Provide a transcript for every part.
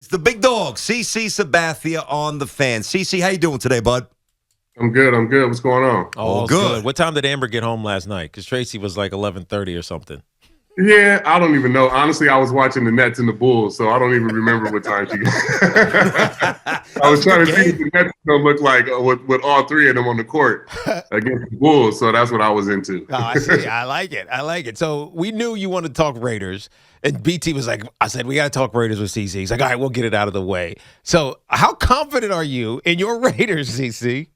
It's the big dog, CC Sabathia on the Fan. CC, how you doing today, bud? I'm good. What's going on? All good. What time did Amber get home last night? Because Tracy was like 11:30 or something. Yeah, I don't even know. Honestly, I was watching the Nets and the Bulls, so I don't even remember what time she got. I was trying to see what the Nets going to look like with all three of them on the court against the Bulls, so that's what I was into. Oh, I see. I like it. So we knew you wanted to talk Raiders, and BT was like, I said, we got to talk Raiders with CC. He's like, all right, we'll get it out of the way. So how confident are you in your Raiders, CC?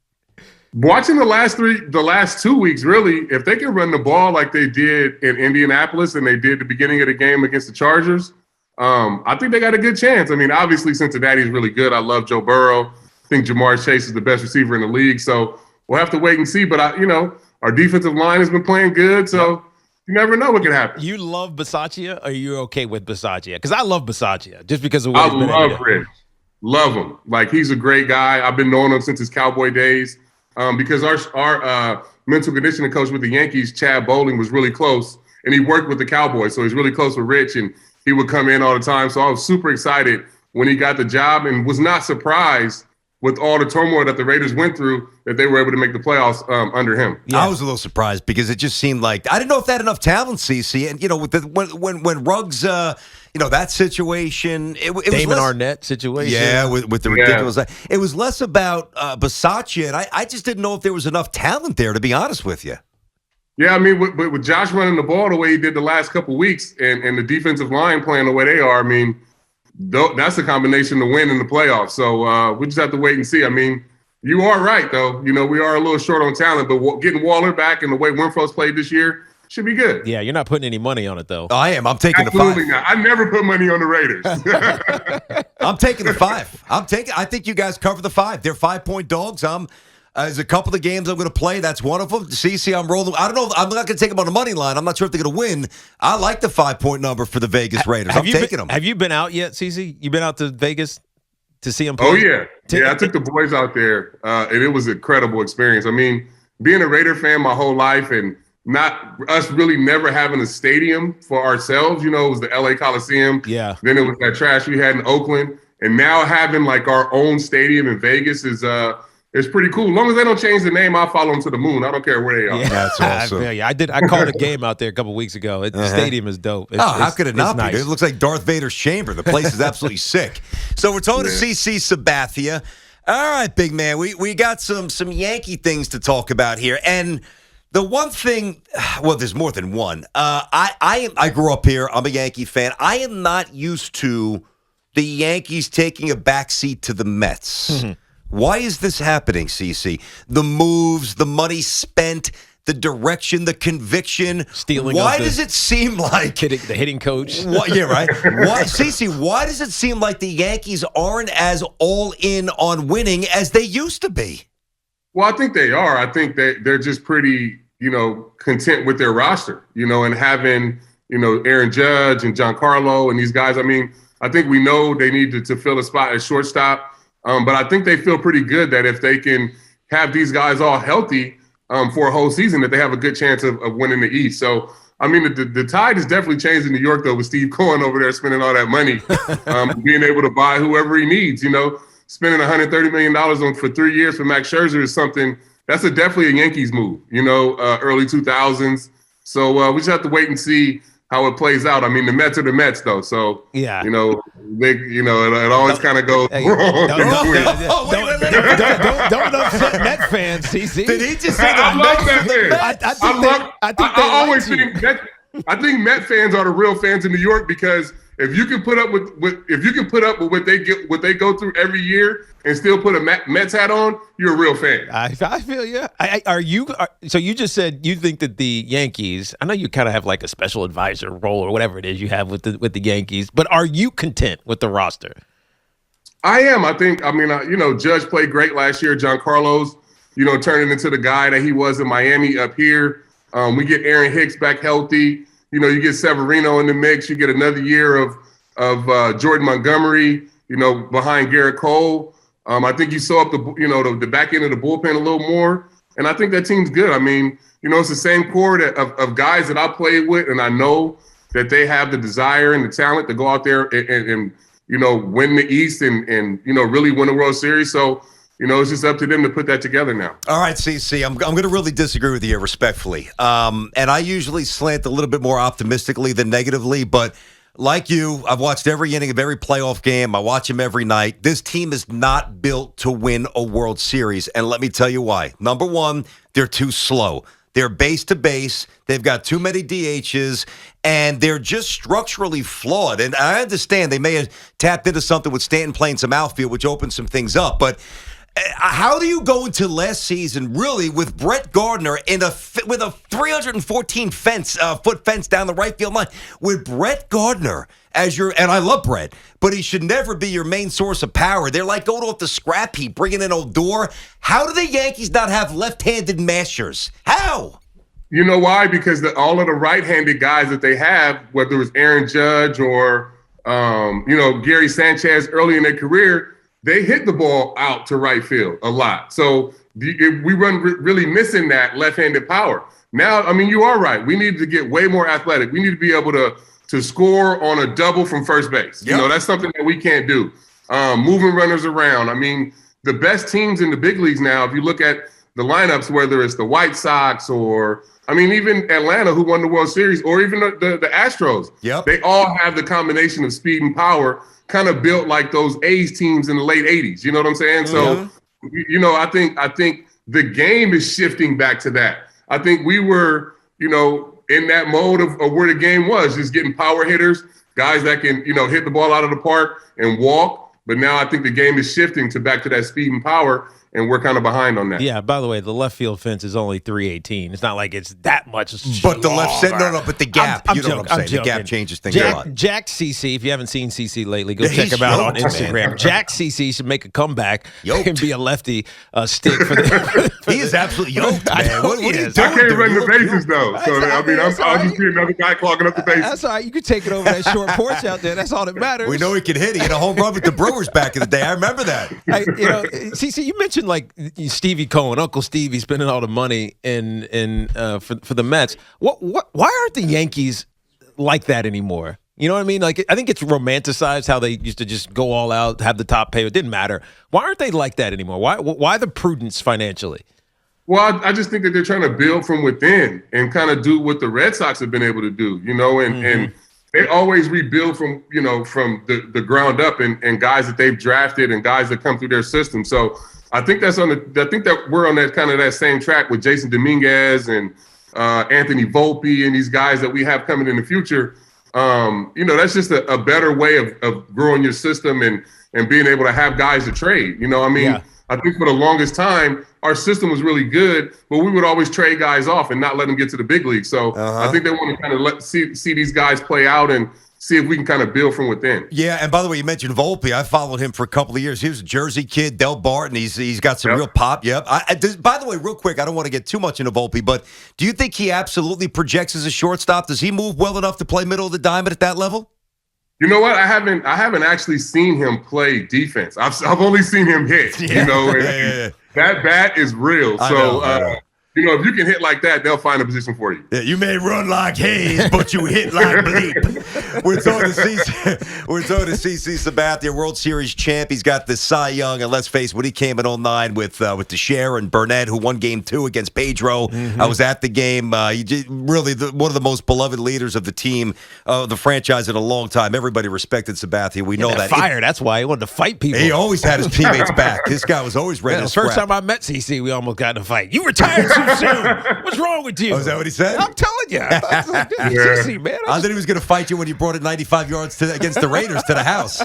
Watching the last 2 weeks, really, if they can run the ball like they did in Indianapolis and they did the beginning of the game against the Chargers, I think they got a good chance. I mean, obviously, Cincinnati's really good. I love Joe Burrow. I think Jamar Chase is the best receiver in the league. So we'll have to wait and see. But, our defensive line has been playing good. So you never know what can happen. You love Bisaccia, or are you okay with Bisaccia? Because I love Bisaccia just because of what he's been able to do. I love Rich. Love him. Like, he's a great guy. I've been knowing him since his Cowboy days. Because our mental conditioning coach with the Yankees, Chad Bowling, was really close, and he worked with the Cowboys, so he's really close with Rich, and he would come in all the time. So I was super excited when he got the job and was not surprised with all the turmoil that the Raiders went through that they were able to make the playoffs under him. Yeah. I was a little surprised because it just seemed like I didn't know if they had enough talent, CC, and with when Ruggs, that situation, it was Damon less, Arnett situation. Yeah, with the ridiculous. It was less about Bisaccia, and I just didn't know if there was enough talent there, to be honest with you. Yeah, I mean, with Josh running the ball the way he did the last couple of weeks and the defensive line playing the way they are, I mean, that's a combination to win in the playoffs. So we just have to wait and see. I mean, you are right, though. We are a little short on talent, but getting Waller back and the way Winfrow's played this year should be good. Yeah, you're not putting any money on it, though. I am. I'm taking Absolutely the 5. Not. I never put money on the Raiders. I'm taking the 5. I think you guys cover the 5. They're 5-point dogs. There's a couple of games I'm going to play. That's one of them. CC, I'm rolling. I don't know. I'm not going to take them on the money line. I'm not sure if they're going to win. I like the 5-point number for the Vegas Raiders. I'm taking them. Have you been out yet, CC? You been out to Vegas to see them play? Oh, yeah. Yeah, I took the boys out there, and it was an incredible experience. I mean, being a Raider fan my whole life and not us really never having a stadium for ourselves, it was the LA Coliseum. Yeah. Then it was that trash we had in Oakland. And now having like our own stadium in Vegas is it's pretty cool. As long as they don't change the name, I'll follow them to the moon. I don't care where they are. Yeah, that's awesome. I called a game out there a couple weeks ago. The stadium is dope. How could it not be? Nice. It looks like Darth Vader's chamber. The place is absolutely sick. So we're talking to CC Sabathia. All right, big man. We got some Yankee things to talk about here. And the one thing, well, there's more than one. I grew up here. I'm a Yankee fan. I am not used to the Yankees taking a backseat to the Mets. Mm-hmm. Why is this happening, CC? The moves, the money spent, the direction, the conviction. Stealing. Why does it seem like the hitting coach? Yeah, right. Why, CC? Why does it seem like the Yankees aren't as all in on winning as they used to be? Well, I think they are. I think they're just pretty, content with their roster, and having, Aaron Judge and Giancarlo and these guys. I mean, I think we know they need to fill a spot at shortstop. But I think they feel pretty good that if they can have these guys all healthy for a whole season, that they have a good chance of winning the East. So, I mean, the tide has definitely changed in New York, though, with Steve Cohen over there spending all that money, being able to buy whoever he needs. Spending $130 million for 3 years for Max Scherzer is something that's definitely a Yankees move, early 2000s. So we just have to wait and see how it plays out. I mean, the Mets are the Mets, though. So, yeah, it always kind of goes wrong. Don't upset Met fans, CC. Did he just say I love Met fans. I think Met fans are the real fans in New York because if you can put up with what they go through every year and still put a Mets hat on, you're a real fan. I feel you. So you just said you think that the Yankees, I know you kind of have like a special advisor role or whatever it is you have with the Yankees, but are you content with the roster? I am. Judge played great last year. Giancarlo's, turning into the guy that he was in Miami up here. We get Aaron Hicks back healthy. You get Severino in the mix. You get another year of Jordan Montgomery, behind Garrett Cole. I think you saw up the back end of the bullpen a little more. And I think that team's good. I mean, it's the same core of guys that I played with, and I know that they have the desire and the talent to go out there and win the East and really win the World Series. So, it's just up to them to put that together now. All right, CC, I'm going to really disagree with you here respectfully. And I usually slant a little bit more optimistically than negatively, but like you, I've watched every inning of every playoff game. I watch them every night. This team is not built to win a World Series, and let me tell you why. Number one, they're too slow. They're base to base. They've got too many DHs, and they're just structurally flawed. And I understand they may have tapped into something with Stanton playing some outfield, which opened some things up, but how do you go into last season really with Brett Gardner with a 314 foot fence down the right field line with Brett Gardner as and I love Brett, but he should never be your main source of power. They're like going off the scrap heap, bringing in Odor. How do the Yankees not have left-handed mashers? How? You know why? Because all of the right-handed guys that they have, whether it was Aaron Judge or Gary Sanchez early in their career, they hit the ball out to right field a lot. So we run really missing that left-handed power. Now, you are right. We need to get way more athletic. We need to be able to score on a double from first base. Yep. That's something that we can't do. Moving runners around. The best teams in the big leagues now, if you look at the lineups, whether it's the White Sox or, even Atlanta, who won the World Series, or even the Astros, yep, they all have the combination of speed and power kind of built like those A's teams in the late 80s. You know what I'm saying? Mm-hmm. So, I think the game is shifting back to that. I think we were, in that mode of where the game was, just getting power hitters, guys that can, hit the ball out of the park and walk. But now I think the game is shifting back to that speed and power, and we're kind of behind on that. Yeah, by the way, the left field fence is only 318. It's not like it's that much. But the left side, but the gap, I'm you know joking, what I'm saying? joking. The gap changes things a lot. Jack CC, if you haven't seen CC lately, go Yeah, check he's him out on yoked, Instagram. man. Jack CC should make a comeback Yoked. and be a lefty stick for the. He is absolutely yoked, I man. know What he are you is. doing? I can't run the dude? bases, though. So, That's all I'll right. just be another guy clogging up the bases. That's all right. You can take it over that short porch out there. That's all that matters. We know he can hit. He had a home run with the Brewers back in the day. I remember that. Hey, CC, you mentioned like Stevie Cohen, Uncle Stevie spending all the money for the Mets. Why aren't the Yankees like that anymore? You know what I mean? Like, I think it's romanticized how they used to just go all out, have the top pay. It didn't matter. Why aren't they like that anymore? Why the prudence financially? Well, I just think that they're trying to build from within and kind of do what the Red Sox have been able to do, and they always rebuild from the ground up and guys that they've drafted and guys that come through their system. So I think that we're on that kind of that same track with Jason Dominguez and Anthony Volpe and these guys that we have coming in the future. That's just a better way of growing your system and being able to have guys to trade. Yeah. I think for the longest time, our system was really good, but we would always trade guys off and not let them get to the big league. So I think they want to kind of see these guys play out and see if we can kind of build from within. Yeah, and by the way, you mentioned Volpe. I followed him for a couple of years. He was a Jersey kid, Del Barton. He's got some real pop. Yep. By the way, real quick, I don't want to get too much into Volpe, but do you think he absolutely projects as a shortstop? Does he move well enough to play middle of the diamond at that level? You know what? I haven't actually seen him play defense. I've only seen him hit. Yeah. That bat is real. I So know. if you can hit like that, they'll find a position for you. Yeah, you may run like Hayes, but you hit like bleep. We're talking to CC Sabathia, World Series champ. He's got the Cy Young, and let's face it, when he came in 2009 with Teixeira and Burnett, who won Game 2 against Pedro. I was at the game. Really one of the most beloved leaders of the team, the franchise in a long time. Everybody respected Sabathia. We know that. Fire. That's why he wanted to fight people. He always had his teammates back. This guy was always ready to The scrap. first time I met CC, we almost got in a fight. You retired too soon. What's wrong with you? Oh, is that what he said? I'm telling you. I thought, CC, man. I thought he was going to fight you when you brought it 95 yards against the Raiders to the house.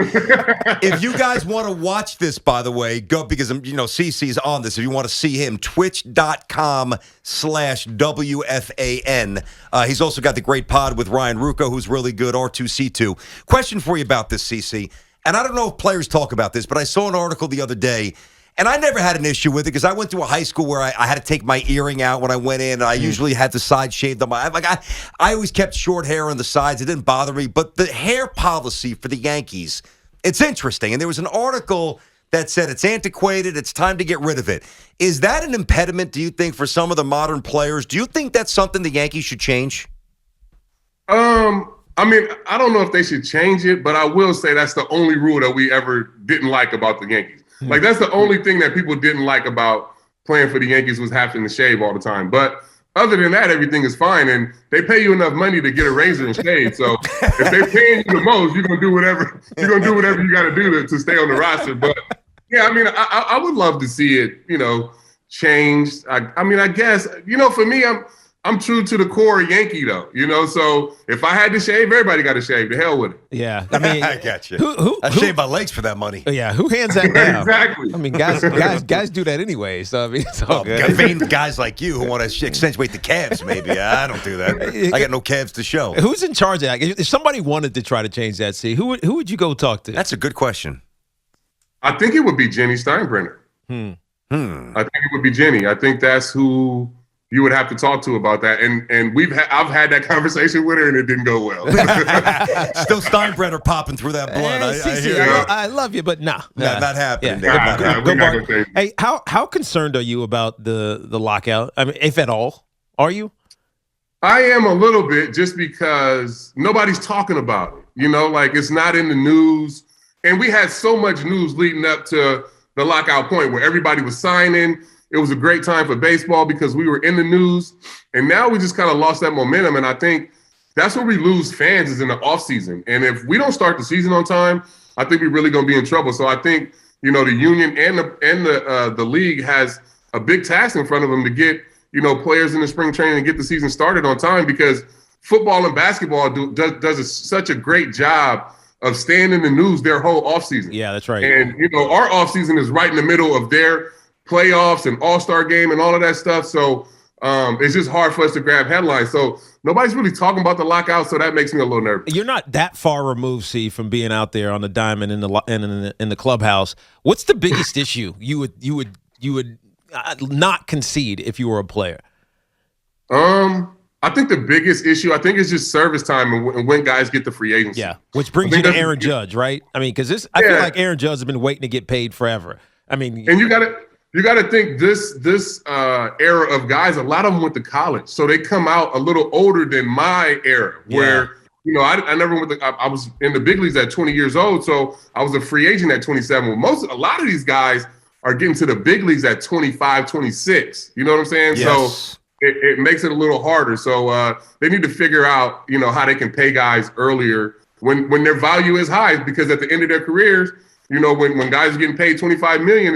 If you guys want to watch this, by the way, go because CC's on this. If you want to see him, twitch.com/WFAN. He's also got the great pod with Ryan Rucco, who's really good, R2C2. Question for you about this, CC. And I don't know if players talk about this, but I saw an article the other day. And I never had an issue with it because I went to a high school where I had to take my earring out when I went in. And I usually had the sides shaved on my. I always kept short hair on the sides. It didn't bother me. But the hair policy for the Yankees, it's interesting. And there was an article that said it's antiquated. It's time to get rid of it. Is that an impediment, do you think, for some of the modern players? Do you think that's something the Yankees should change? I mean, I don't know if they should change it, but I will say that's the only rule that we ever didn't like about the Yankees. Like, that's the only thing that people didn't like about playing for the Yankees was having to shave all the time. But other than that, everything is fine. And they pay you enough money to get a razor and shave. So if they're paying you the most, you're going to do whatever you got to do to stay on the roster. But, yeah, I mean, I would love to see it, changed. I mean, I guess, for me, I'm true to the core Yankee, though, so if I had to shave, everybody got to shave. The hell with it. Yeah. I mean, I got you. I shave my legs for that money. Yeah. Who hands that down? Exactly. I mean, guys do that anyway. So, I mean, it's all good. Vain guys like you who want to accentuate the calves, maybe. I don't do that. I got no calves to show. Who's in charge of that? If somebody wanted to try to change that, who would you go talk to? That's a good question. I think it would be Jenny Steinbrenner. I think it would be Jenny. I think that's who you would have to talk to about that. And I've had that conversation with her, and it didn't go well. Still Steinbrenner popping through that blood. I love you, but nah. Not happening. Yeah. We're not gonna say. Hey, how concerned are you about the lockout? I mean, if at all, are you? I am a little bit, just because nobody's talking about it. Like, it's not in the news. And we had so much news leading up to the lockout point where everybody was signing. It was a great time for baseball because we were in the news. And now we just kind of lost that momentum. And I think that's where we lose fans, is in the offseason. And if we don't start the season on time, I think we're really going to be in trouble. So I think, the union and the league has a big task in front of them to get, players in the spring training and get the season started on time, because football and basketball does such a great job of staying in the news their whole offseason. Yeah, that's right. And, our offseason is right in the middle of their playoffs and all-star game and all of that stuff. So it's just hard for us to grab headlines. So nobody's really talking about the lockout, so that makes me a little nervous. You're not that far removed, from being out there on the diamond in the clubhouse. What's the biggest issue you would not concede if you were a player? I think the biggest issue, is just service time and when guys get the free agency. Yeah, which brings you to Aaron Judge, right? I mean, because I feel like Aaron Judge has been waiting to get paid forever. I mean, and you got to think this era of guys. A lot of them went to college, so they come out a little older than my era, where I never went. I was in the big leagues at 20 years old, so I was a free agent at 27. A lot of these guys are getting to the big leagues at 25, 26. You know what I'm saying? Yes. So it makes it a little harder. So they need to figure out, how they can pay guys earlier when their value is high, because at the end of their careers, when guys are getting paid $25 million,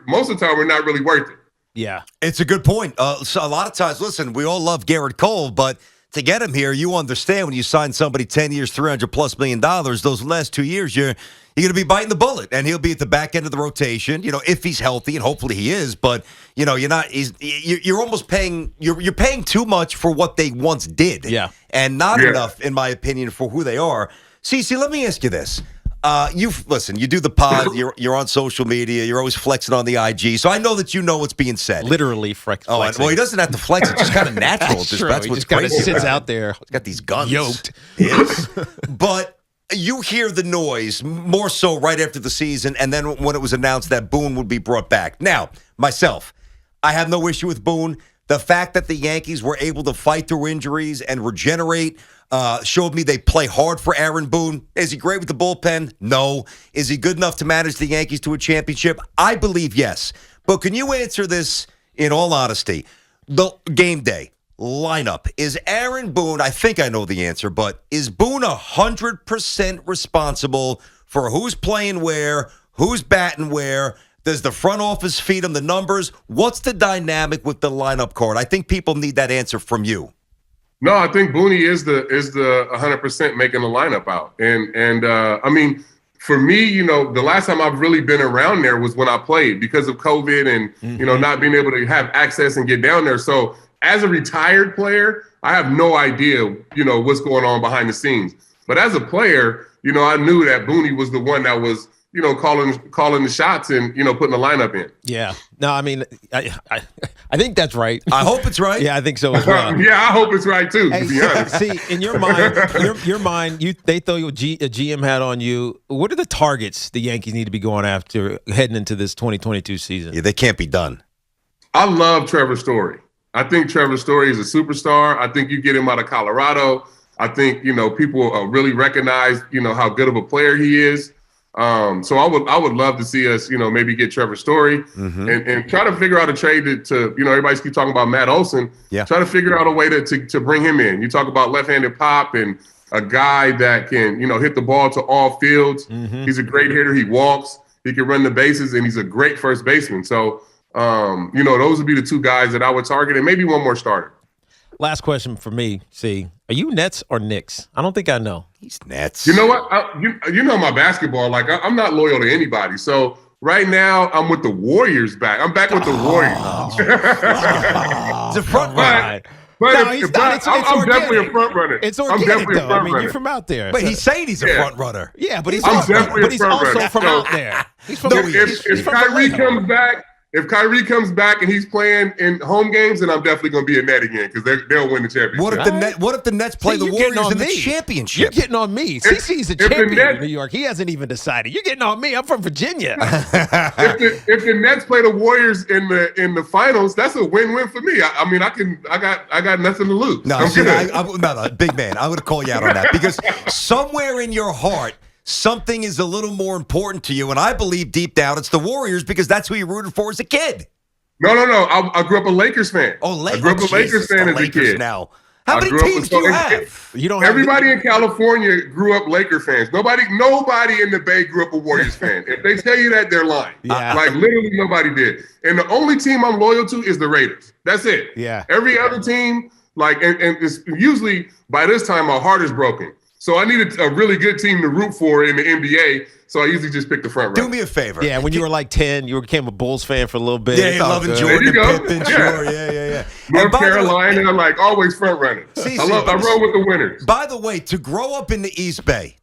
most of the time we're not really worth it. Yeah, it's a good point. So a lot of times, listen, we all love Garrett Cole, but to get him here, you understand when you sign somebody 10 years, $300+ million, those last 2 years, you're going to be biting the bullet, and he'll be at the back end of the rotation, if he's healthy, and hopefully he is. But you're not. You're almost paying. You're paying too much for what they once did, and not enough, in my opinion, for who they are. CC, let me ask you this. You do the pod, you're on social media, you're always flexing on the IG, so I know that you know what's being said. Literally flexing. Oh, well, he doesn't have to flex, it's just kind of natural. That's what's kind of crazy. sits out there. He's got these guns. Yoked. Yes. But you hear the noise more so right after the season, and then when it was announced that Boone would be brought back. Now, myself, I have no issue with Boone. The fact that the Yankees were able to fight through injuries and regenerate showed me they play hard for Aaron Boone. Is he great with the bullpen? No. Is he good enough to manage the Yankees to a championship? I believe yes. But can you answer this in all honesty? The game day lineup. Is Aaron Boone, I think I know the answer, but is Boone 100% responsible for who's playing where, who's batting where? Does the front office feed him the numbers? What's the dynamic with the lineup card? I think people need that answer from you. No, I think Booney is the 100% making the lineup out. And I mean, for me, the last time I've really been around there was when I played because of COVID and, not being able to have access and get down there. So as a retired player, I have no idea, what's going on behind the scenes. But as a player, I knew that Booney was the one that was, calling the shots and, putting the lineup in. Yeah. No, I mean, I think that's right. I hope it's right. Yeah, I think so as well. Yeah, I hope it's right too, Hey, to be honest. See, in your mind, they throw a GM hat on you. What are the targets the Yankees need to be going after heading into this 2022 season? Yeah, they can't be done. I love Trevor Story. I think Trevor Story is a superstar. I think you get him out of Colorado. I think, people really recognize, how good of a player he is. So I would love to see us, maybe get Trevor Story and try to figure out a trade to everybody's keep talking about Matt Olson. Yeah. Try to figure out a way to bring him in. You talk about left-handed pop and a guy that can, hit the ball to all fields. He's a great hitter. He walks. He can run the bases, and he's a great first baseman. So, those would be the two guys that I would target, and maybe one more starter. Last question for me. See, are you Nets or Knicks? I don't think I know. He's Nets. You know what? You know my basketball. Like, I'm not loyal to anybody. So right now, I'm with the Warriors back. I'm back with the Warriors. It's a front runner. But No, he's not. I'm definitely a front runner. It's I'm organic, definitely a though. front I mean, runner. you're from out there. But so- he's saying he's a front runner. Yeah, but he's I'm also, definitely but a he's front also runner. from So- out there. He's from No, the, he's If from Kyrie Vallejo. comes back, and he's playing in home games, then I'm definitely going to be a Net again because they'll win the championship. What if the Nets play See, the you're getting Warriors on in the me. championship? You're getting on me. CC's a if the champion Nets- in New York. He hasn't even decided. You're getting on me. I'm from Virginia. If the Nets play the Warriors in the finals, that's a win-win for me. I got nothing to lose. No, I'm see, good. no, big man. I'm going to call you out on that because somewhere in your heart, something is a little more important to you, and I believe deep down it's the Warriors because that's who you rooted for as a kid. No. I grew up a Lakers fan. Oh, I grew up a Lakers fan as a kid. Now, how I many grew up teams with- do you and- have? You don't have Everybody in California grew up Laker fans. Nobody in the Bay grew up a Warriors fan. If they tell you that, they're lying. Yeah. Like literally nobody did. And the only team I'm loyal to is the Raiders. That's it. Yeah. Every other team, and it's usually by this time my heart is broken. So I needed a really good team to root for in the NBA. So I usually just pick the front Do runner. me a favor. Yeah, when you were like 10, you became a Bulls fan for a little bit. Yeah, It's all loving good. Jordan There you and go. Pippen. Yeah. Sure, yeah. North And by the way- Carolina, I'm like always front runner. See, I roll with the winners. By the way, to grow up in the East Bay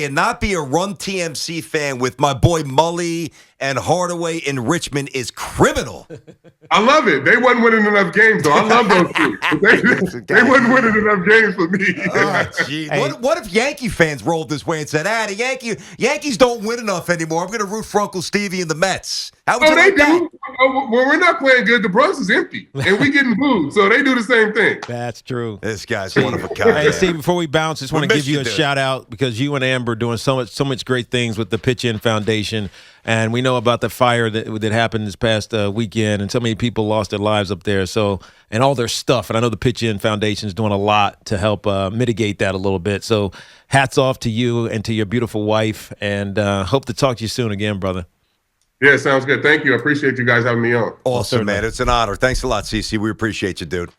and not be a Run TMC fan with my boy Mully and Hardaway in Richmond is criminal. I love it. They wasn't winning enough games, though. I love those two. They wasn't winning enough games for me. Oh, gee. What if Yankee fans rolled this way and said, the Yankees don't win enough anymore. I'm going to root for Uncle Stevie and the Mets. How would you they like that? do. When we're not playing good, the Bronx is empty, and we getting booed. So they do the same thing. That's true. This guy's one of a kind. Hey, Steve, before we bounce, just want to miss give you you, a dude. shout out because you and Amber are doing so much great things with the Pitch In Foundation. And we know about the fire that happened this past weekend, and so many people lost their lives up there. So, and all their stuff. And I know the Pitch In Foundation is doing a lot to help mitigate that a little bit. So, hats off to you and to your beautiful wife. And hope to talk to you soon again, brother. Yeah, sounds good. Thank you. I appreciate you guys having me on. Awesome, man. It's an honor. Thanks a lot, CC. We appreciate you, dude.